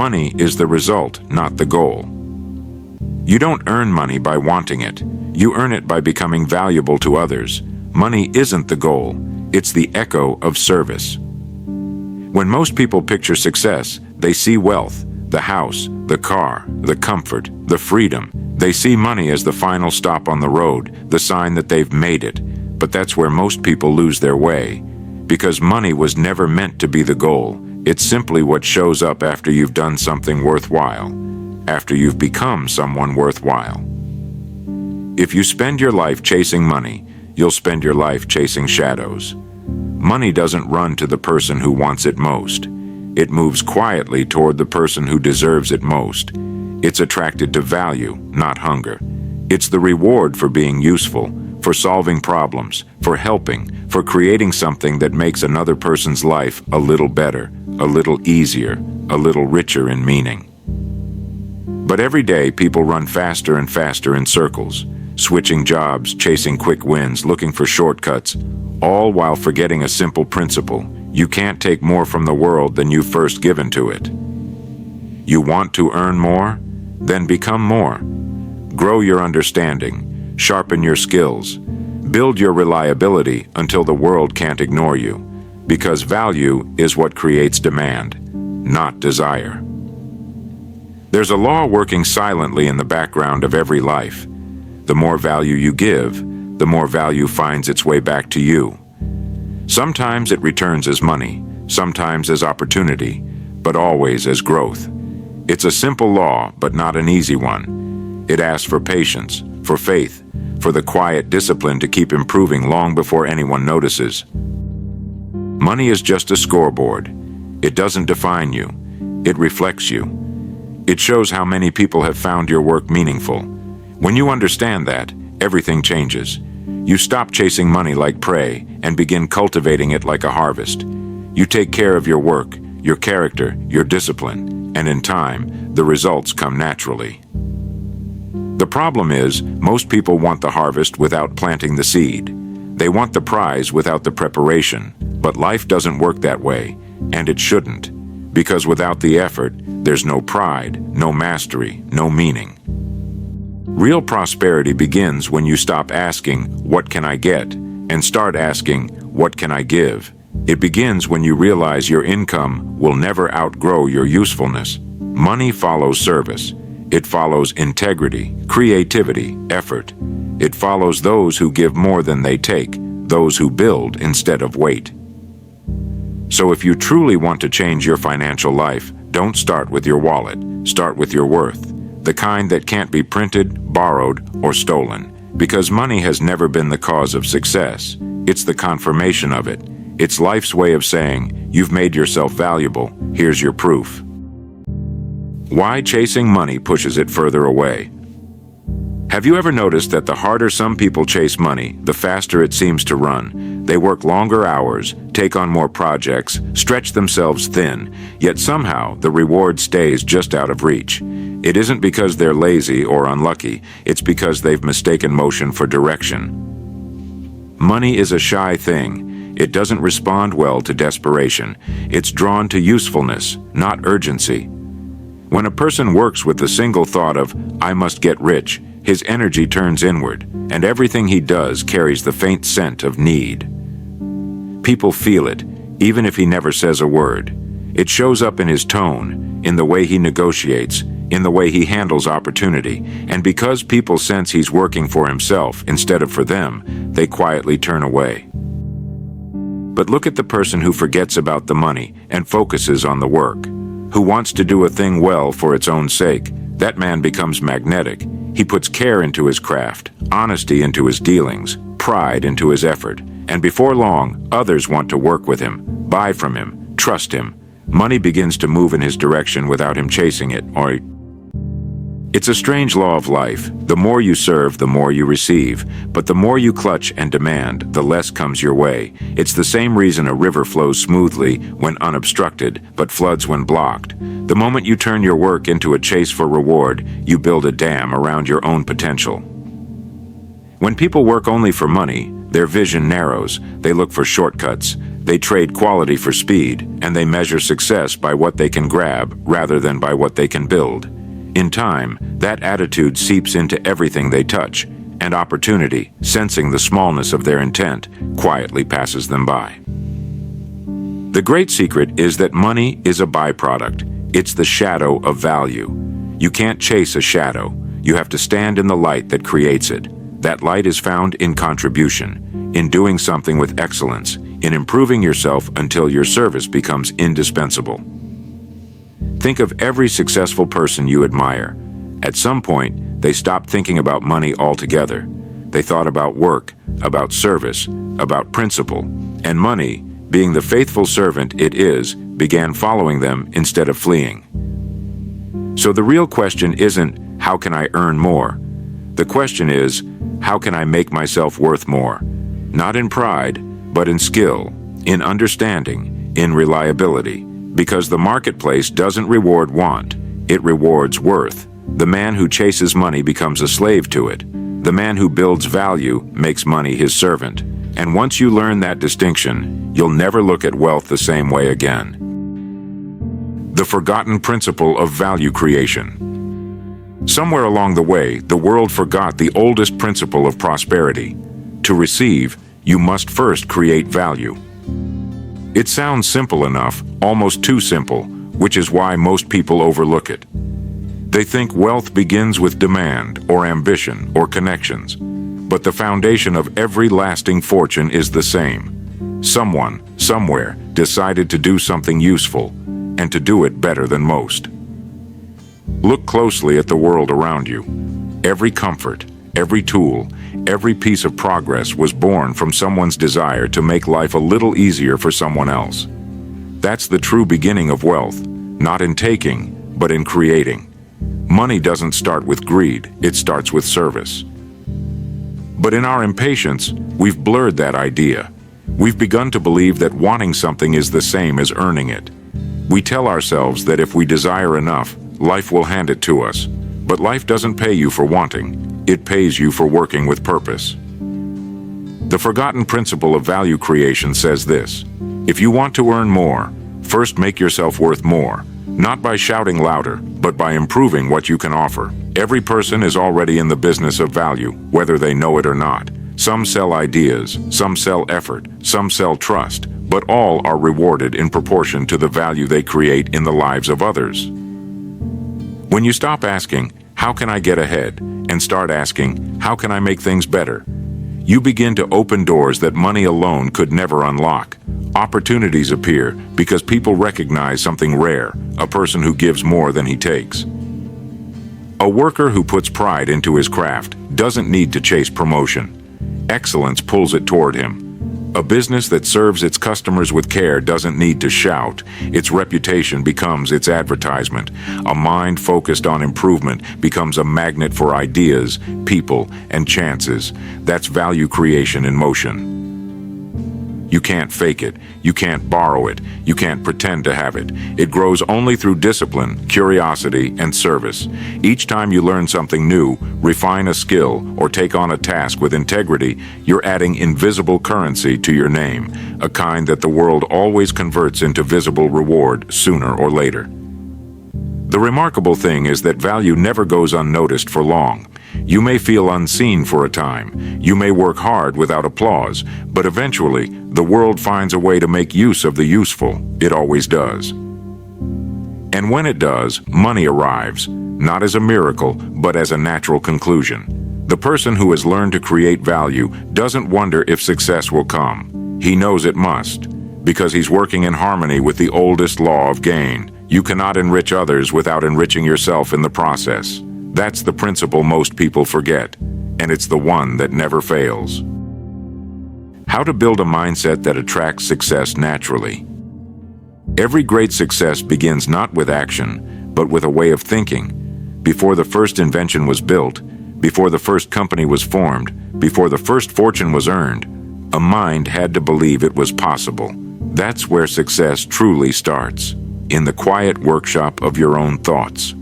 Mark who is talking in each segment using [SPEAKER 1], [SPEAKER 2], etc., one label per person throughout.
[SPEAKER 1] Money is the result, not the goal. You don't earn money by wanting it. You earn it by becoming valuable to others. Money isn't the goal. It's the echo of service. When most people picture success, they see wealth, the house, the car, the comfort, the freedom. They see money as the final stop on the road, the sign that they've made it. But that's where most people lose their way. Because money was never meant to be the goal. It's simply what shows up after you've done something worthwhile, after you've become someone worthwhile. If you spend your life chasing money, you'll spend your life chasing shadows. Money doesn't run to the person who wants it most. It moves quietly toward the person who deserves it most. It's attracted to value, not hunger. It's the reward for being useful, for solving problems, for helping, for creating something that makes another person's life a little better, a little easier, a little richer in meaning. But every day people run faster and faster in circles, switching jobs, chasing quick wins, looking for shortcuts, all while forgetting a simple principle. You can't take more from the world than you've first given to it. You want to earn more? Then become more. Grow your understanding, sharpen your skills, build your reliability until the world can't ignore you, because value is what creates demand, not desire. There's a law working silently in the background of every life. The more value you give, the more value finds its way back to you. Sometimes it returns as money, sometimes as opportunity, but always as growth. It's a simple law, but not an easy one. It asks for patience, for faith, for the quiet discipline to keep improving long before anyone notices. Money is just a scoreboard. It doesn't define you. It reflects you. It shows how many people have found your work meaningful. When you understand that, everything changes. You stop chasing money like prey and begin cultivating it like a harvest. You take care of your work, your character, your discipline, and in time, the results come naturally. The problem is, most people want the harvest without planting the seed. They want the prize without the preparation, but life doesn't work that way, and it shouldn't, because without the effort, there's no pride, no mastery, no meaning. Real prosperity begins when you stop asking, "What can I get?" and start asking, "What can I give?" It begins when you realize your income will never outgrow your usefulness. Money follows service. It follows integrity, creativity, effort. It follows those who give more than they take, those who build instead of wait. So if you truly want to change your financial life, don't start with your wallet. Start with your worth, the kind that can't be printed, borrowed, or stolen. Because money has never been the cause of success. It's the confirmation of it. It's life's way of saying, you've made yourself valuable, here's your proof. Why chasing money pushes it further away? Have you ever noticed that the harder some people chase money, the faster it seems to run? They work longer hours, take on more projects, stretch themselves thin, yet somehow the reward stays just out of reach. It isn't because they're lazy or unlucky, it's because they've mistaken motion for direction. Money is a shy thing. It doesn't respond well to desperation. It's drawn to usefulness, not urgency. When a person works with the single thought of, "I must get rich," his energy turns inward, and everything he does carries the faint scent of need. People feel it, even if he never says a word. It shows up in his tone, in the way he negotiates, in the way he handles opportunity, and because people sense he's working for himself instead of for them, they quietly turn away. But look at the person who forgets about the money and focuses on the work, who wants to do a thing well for its own sake. That man becomes magnetic. He puts care into his craft, honesty into his dealings, pride into his effort, and before long, others want to work with him, buy from him, trust him. Money begins to move in his direction without him chasing it, or... It's a strange law of life. The more you serve, the more you receive. But the more you clutch and demand, the less comes your way. It's the same reason a river flows smoothly when unobstructed, but floods when blocked. The moment you turn your work into a chase for reward, you build a dam around your own potential. When people work only for money, their vision narrows. They look for shortcuts, They trade quality for speed, and they measure success by what they can grab rather than by what they can build. In time, that attitude seeps into everything they touch, and opportunity, sensing the smallness of their intent, quietly passes them by. The great secret is that money is a byproduct. It's the shadow of value. You can't chase a shadow. You have to stand in the light that creates it. That light is found in contribution, in doing something with excellence, in improving yourself until your service becomes indispensable. Think of every successful person you admire. At some point, they stopped thinking about money altogether. They thought about work, about service, about principle, and money, being the faithful servant it is, began following them instead of fleeing. So the real question isn't, how can I earn more? The question is, how can I make myself worth more? Not in pride, but in skill, in understanding, in reliability. Because the marketplace doesn't reward want, it rewards worth. The man who chases money becomes a slave to it. The man who builds value makes money his servant. And once you learn that distinction, you'll never look at wealth the same way again. The forgotten principle of value creation. Somewhere along the way, the world forgot the oldest principle of prosperity. To receive, you must first create value. It sounds simple enough, almost too simple, which is why most people overlook it. They think wealth begins with demand, or ambition, or connections. But the foundation of every lasting fortune is the same. Someone, somewhere, decided to do something useful, and to do it better than most. Look closely at the world around you. Every comfort, every tool, every piece of progress was born from someone's desire to make life a little easier for someone else. That's the true beginning of wealth, not in taking, but in creating. Money doesn't start with greed, it starts with service. But in our impatience, we've blurred that idea. We've begun to believe that wanting something is the same as earning it. We tell ourselves that if we desire enough, life will hand it to us. But life doesn't pay you for wanting, it pays you for working with purpose. The forgotten principle of value creation says this: if you want to earn more, first make yourself worth more, not by shouting louder, but by improving what you can offer. Every person is already in the business of value, whether they know it or not. Some sell ideas, some sell effort, some sell trust, but all are rewarded in proportion to the value they create in the lives of others. When you stop asking, how can I get ahead, and start asking, how can I make things better, you begin to open doors that money alone could never unlock. Opportunities appear because people recognize something rare, a person who gives more than he takes. A worker who puts pride into his craft doesn't need to chase promotion. Excellence pulls it toward him. A business that serves its customers with care doesn't need to shout. Its reputation becomes its advertisement. A mind focused on improvement becomes a magnet for ideas, people, and chances. That's value creation in motion. You can't fake it. You can't borrow it. You can't pretend to have it. It grows only through discipline, curiosity, and service. Each time you learn something new, refine a skill, or take on a task with integrity, you're adding invisible currency to your name, a kind that the world always converts into visible reward sooner or later. The remarkable thing is that value never goes unnoticed for long. You may feel unseen for a time. You may work hard without applause, but eventually, the world finds a way to make use of the useful. It always does. And when it does, money arrives, not as a miracle, but as a natural conclusion. The person who has learned to create value doesn't wonder if success will come. He knows it must, because he's working in harmony with the oldest law of gain. You cannot enrich others without enriching yourself in the process. That's the principle most people forget, and it's the one that never fails. How to build a mindset that attracts success naturally. Every great success begins not with action, but with a way of thinking. Before the first invention was built, before the first company was formed, before the first fortune was earned, a mind had to believe it was possible. That's where success truly starts, in the quiet workshop of your own thoughts.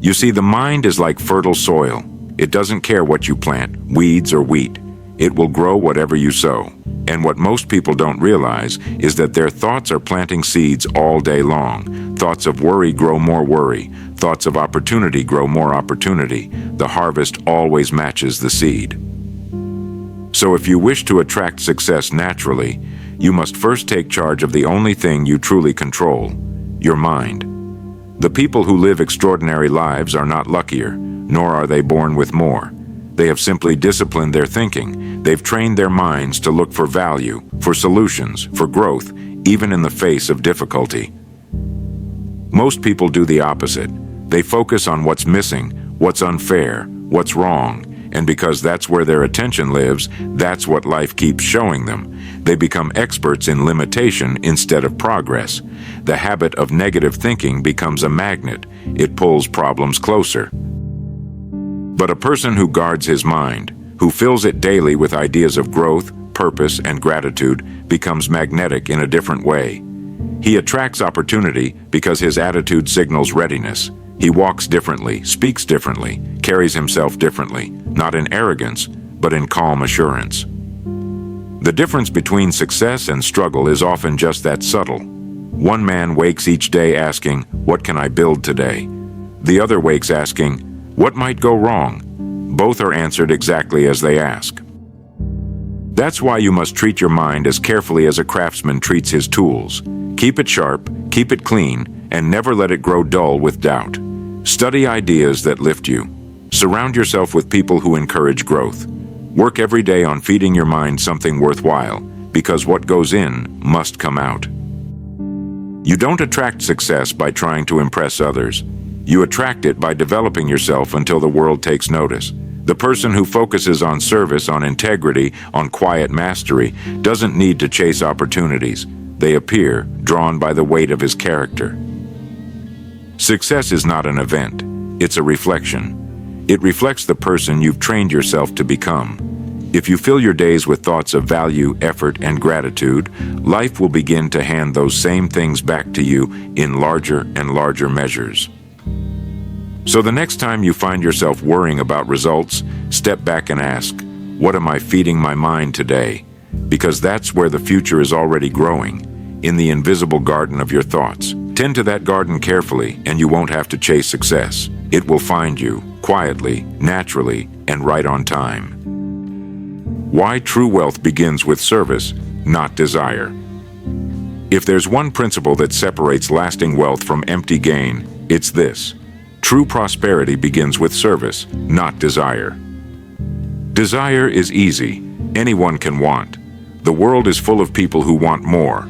[SPEAKER 1] You see, the mind is like fertile soil. It doesn't care what you plant, weeds or wheat. It will grow whatever you sow. And what most people don't realize is that their thoughts are planting seeds all day long. Thoughts of worry grow more worry. Thoughts of opportunity grow more opportunity. The harvest always matches the seed. So if you wish to attract success naturally, you must first take charge of the only thing you truly control, your mind. The people who live extraordinary lives are not luckier, nor are they born with more. They have simply disciplined their thinking. They've trained their minds to look for value, for solutions, for growth, even in the face of difficulty. Most people do the opposite. They focus on what's missing, what's unfair, what's wrong, and because that's where their attention lives, that's what life keeps showing them. They become experts in limitation instead of progress. The habit of negative thinking becomes a magnet. It pulls problems closer. But a person who guards his mind, who fills it daily with ideas of growth, purpose, and gratitude, becomes magnetic in a different way. He attracts opportunity because his attitude signals readiness. He walks differently, speaks differently, carries himself differently, not in arrogance, but in calm assurance. The difference between success and struggle is often just that subtle. One man wakes each day asking, "What can I build today?" The other wakes asking, "What might go wrong?" Both are answered exactly as they ask. That's why you must treat your mind as carefully as a craftsman treats his tools. Keep it sharp, keep it clean, and never let it grow dull with doubt. Study ideas that lift you. Surround yourself with people who encourage growth. Work every day on feeding your mind something worthwhile, because what goes in must come out. You don't attract success by trying to impress others. You attract it by developing yourself until the world takes notice. The person who focuses on service, on integrity, on quiet mastery, doesn't need to chase opportunities. They appear, drawn by the weight of his character. Success is not an event. It's a reflection. It reflects the person you've trained yourself to become. If you fill your days with thoughts of value, effort, and gratitude, life will begin to hand those same things back to you in larger and larger measures. So the next time you find yourself worrying about results, step back and ask, what am I feeding my mind today? Because that's where the future is already growing, in the invisible garden of your thoughts. Tend to that garden carefully, and you won't have to chase success. It will find you, quietly, naturally, and right on time. Why true wealth begins with service, not desire. If there's one principle that separates lasting wealth from empty gain, it's this. True prosperity begins with service, not desire. Desire is easy. Anyone can want. The world is full of people who want more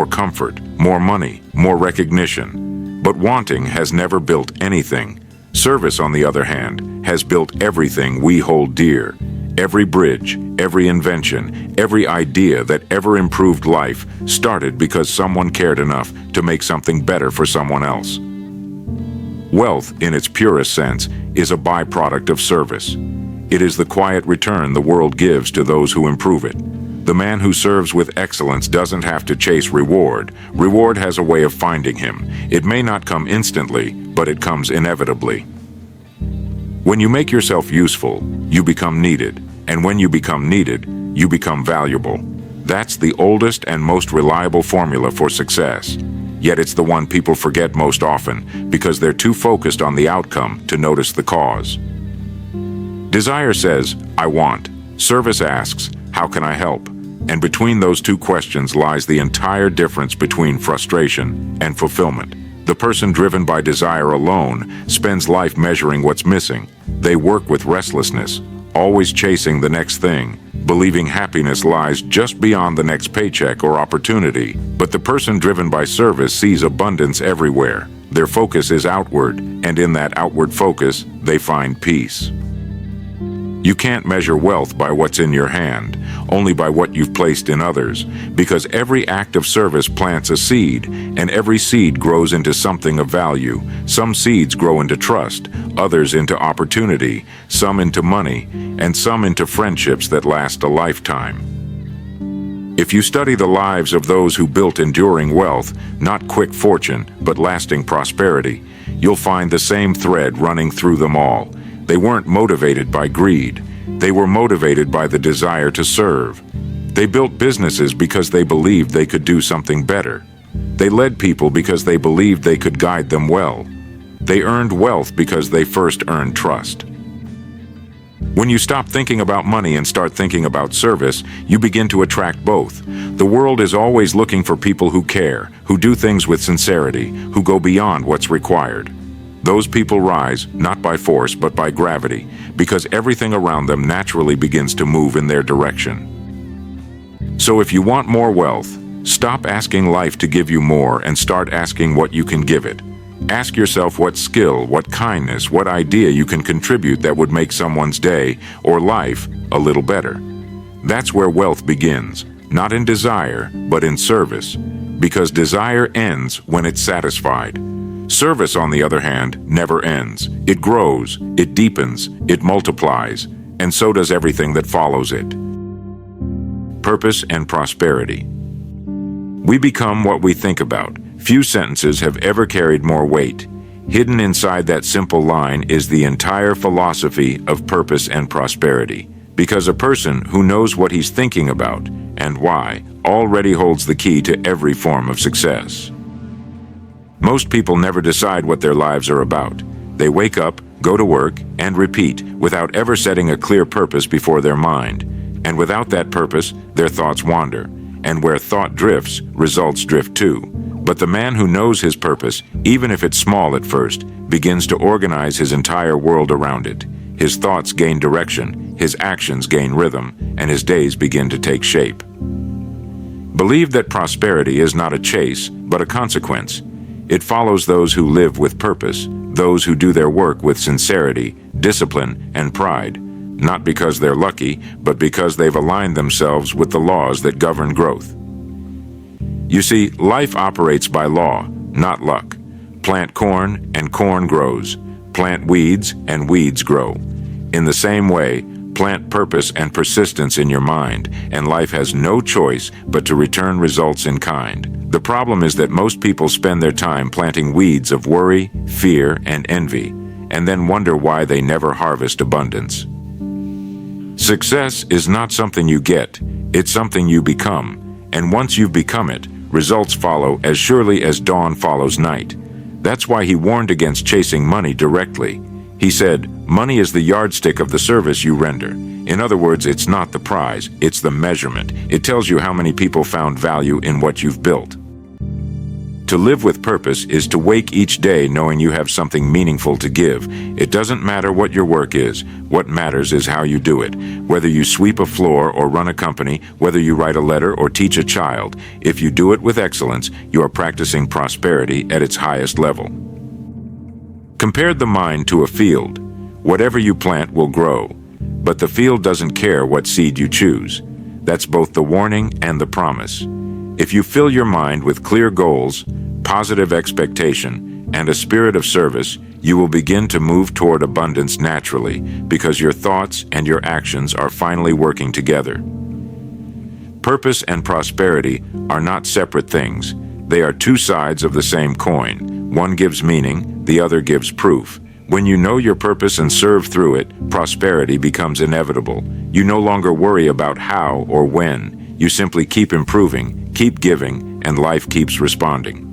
[SPEAKER 1] comfort, more money, more recognition. But wanting has never built anything. Service, on the other hand, has built everything we hold dear. Every bridge, every invention, every idea that ever improved life started because someone cared enough to make something better for someone else. Wealth, in its purest sense, is a byproduct of service. It is the quiet return the world gives to those who improve it. The man who serves with excellence doesn't have to chase reward. Reward has a way of finding him. It may not come instantly, but it comes inevitably. When you make yourself useful, you become needed. And when you become needed, you become valuable. That's the oldest and most reliable formula for success. Yet it's the one people forget most often because they're too focused on the outcome to notice the cause. Desire says, I want. Service asks, how can I help? And between those two questions lies the entire difference between frustration and fulfillment. The person driven by desire alone spends life measuring what's missing. They work with restlessness, always chasing the next thing, believing happiness lies just beyond the next paycheck or opportunity. But the person driven by service sees abundance everywhere. Their focus is outward, and in that outward focus, they find peace. You can't measure wealth by what's in your hand, only by what you've placed in others, because every act of service plants a seed, and every seed grows into something of value. Some seeds grow into trust, others into opportunity, some into money, and some into friendships that last a lifetime. If you study the lives of those who built enduring wealth, not quick fortune, but lasting prosperity, you'll find the same thread running through them all. They weren't motivated by greed. They were motivated by the desire to serve. They built businesses because they believed they could do something better. They led people because they believed they could guide them well. They earned wealth because they first earned trust. When you stop thinking about money and start thinking about service, you begin to attract both. The world is always looking for people who care, who do things with sincerity, who go beyond what's required. Those people rise, not by force, but by gravity, because everything around them naturally begins to move in their direction. So if you want more wealth, stop asking life to give you more and start asking what you can give it. Ask yourself what skill, what kindness, what idea you can contribute that would make someone's day or life a little better. That's where wealth begins, not in desire, but in service, because desire ends when it's satisfied. Service, on the other hand, never ends. It grows, it deepens, it multiplies, and so does everything that follows it. Purpose and prosperity. We become what we think about. Few sentences have ever carried more weight. Hidden inside that simple line is the entire philosophy of purpose and prosperity, because a person who knows what he's thinking about and why already holds the key to every form of success. Most people never decide what their lives are about. They wake up, go to work, and repeat without ever setting a clear purpose before their mind. And without that purpose, their thoughts wander. And where thought drifts, results drift too. But the man who knows his purpose, even if it's small at first, begins to organize his entire world around it. His thoughts gain direction, his actions gain rhythm, and his days begin to take shape. Believe that prosperity is not a chase, but a consequence. It follows those who live with purpose, those who do their work with sincerity, discipline, and pride. Not because they're lucky, but because they've aligned themselves with the laws that govern growth. You see, life operates by law, not luck. Plant corn, and corn grows. Plant weeds, and weeds grow. In the same way, plant purpose and persistence in your mind, and life has no choice but to return results in kind. The problem is that most people spend their time planting weeds of worry, fear, and envy, and then wonder why they never harvest abundance. Success is not something you get, it's something you become. And once you've become it, results follow as surely as dawn follows night. That's why he warned against chasing money directly. He said, money is the yardstick of the service you render. In other words, it's not the prize, it's the measurement. It tells you how many people found value in what you've built. To live with purpose is to wake each day knowing you have something meaningful to give. It doesn't matter what your work is. What matters is how you do it. Whether you sweep a floor or run a company, whether you write a letter or teach a child, if you do it with excellence, you are practicing prosperity at its highest level. Compare the mind to a field. Whatever you plant will grow, but the field doesn't care what seed you choose. That's both the warning and the promise. If you fill your mind with clear goals, positive expectation, and a spirit of service, you will begin to move toward abundance naturally because your thoughts and your actions are finally working together. Purpose and prosperity are not separate things. They are two sides of the same coin. One gives meaning, the other gives proof. When you know your purpose and serve through it, prosperity becomes inevitable. You no longer worry about how or when. You simply keep improving, keep giving, and life keeps responding.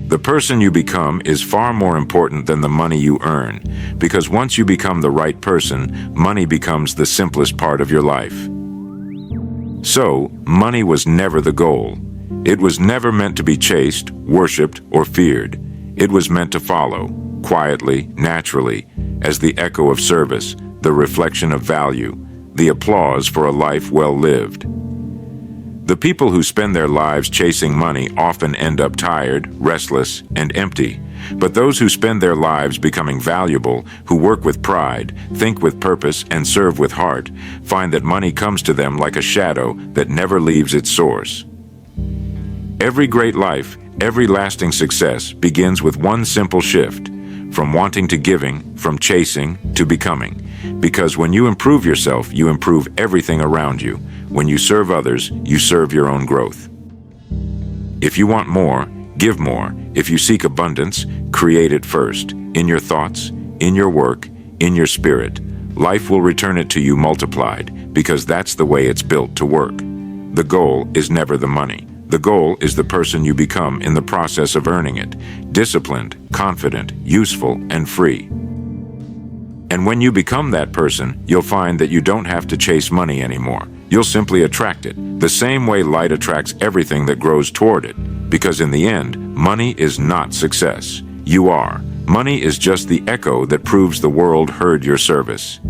[SPEAKER 1] The person you become is far more important than the money you earn, because once you become the right person, money becomes the simplest part of your life. So, money was never the goal. It was never meant to be chased, worshipped, or feared. It was meant to follow, quietly, naturally, as the echo of service, the reflection of value, the applause for a life well lived. The people who spend their lives chasing money often end up tired, restless, and empty. But those who spend their lives becoming valuable, who work with pride, think with purpose, and serve with heart, find that money comes to them like a shadow that never leaves its source. Every great life, every lasting success begins with one simple shift, from wanting to giving, from chasing to becoming. Because when you improve yourself, you improve everything around you. When you serve others, you serve your own growth. If you want more, give more. If you seek abundance, create it first. In your thoughts, in your work, in your spirit. Life will return it to you multiplied, because that's the way it's built to work. The goal is never the money. The goal is the person you become in the process of earning it, disciplined, confident, useful, and free. And when you become that person, you'll find that you don't have to chase money anymore. You'll simply attract it, the same way light attracts everything that grows toward it. Because in the end, money is not success. You are. Money is just the echo that proves the world heard your service.